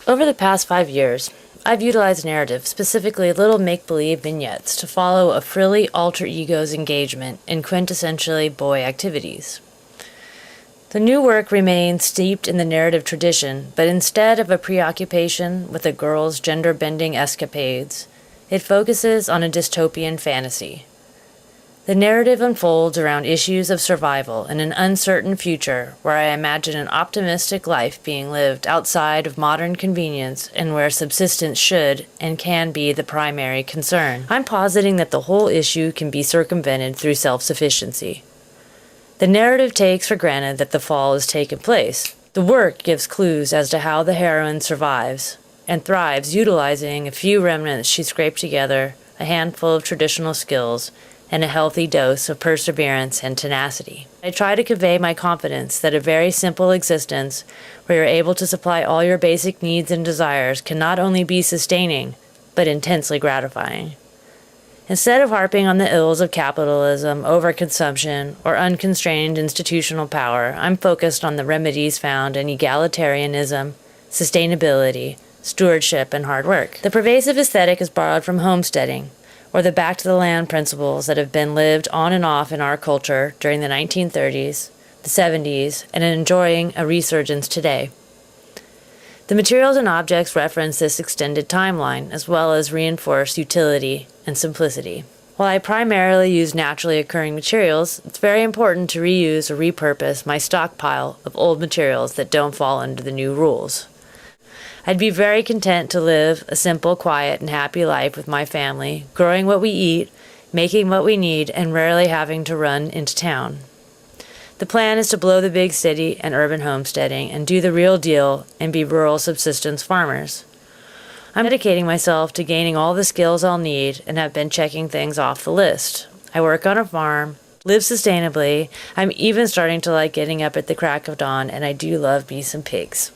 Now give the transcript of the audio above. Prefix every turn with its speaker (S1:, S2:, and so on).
S1: Over the past 5 years, I've utilized narrative, specifically little make-believe vignettes, to follow a frilly alter ego's engagement in quintessentially boy activities. The new work remains steeped in the narrative tradition, but instead of a preoccupation with a girl's gender-bending escapades, it focuses on a dystopian fantasy. The narrative unfolds around issues of survival in an uncertain future where I imagine an optimistic life being lived outside of modern convenience and where subsistence should and can be the primary concern. I'm positing that the whole issue can be circumvented through self-sufficiency. The narrative takes for granted that the fall has taken place. The work gives clues as to how the heroine survives and thrives, utilizing a few remnants she scraped together, a handful of traditional skills, and a healthy dose of perseverance and tenacity. I try to convey my confidence that a very simple existence where you're able to supply all your basic needs and desires can not only be sustaining, but intensely gratifying. Instead of harping on the ills of capitalism, overconsumption, or unconstrained institutional power, I'm focused on the remedies found in egalitarianism, sustainability, stewardship, and hard work. The pervasive aesthetic is borrowed from homesteading, or the back-to-the-land principles that have been lived on and off in our culture during the 1930s, the 70s, and enjoying a resurgence today. The materials and objects reference this extended timeline, as well as reinforce utility and simplicity. While I primarily use naturally occurring materials, it's very important to reuse or repurpose my stockpile of old materials that don't fall under the new rules. I'd be very content to live a simple, quiet, and happy life with my family, growing what we eat, making what we need, and rarely having to run into town. The plan is to blow the big city and urban homesteading and do the real deal and be rural subsistence farmers. I'm dedicating myself to gaining all the skills I'll need and have been checking things off the list. I work on a farm, live sustainably, I'm even starting to like getting up at the crack of dawn, and I do love me some pigs.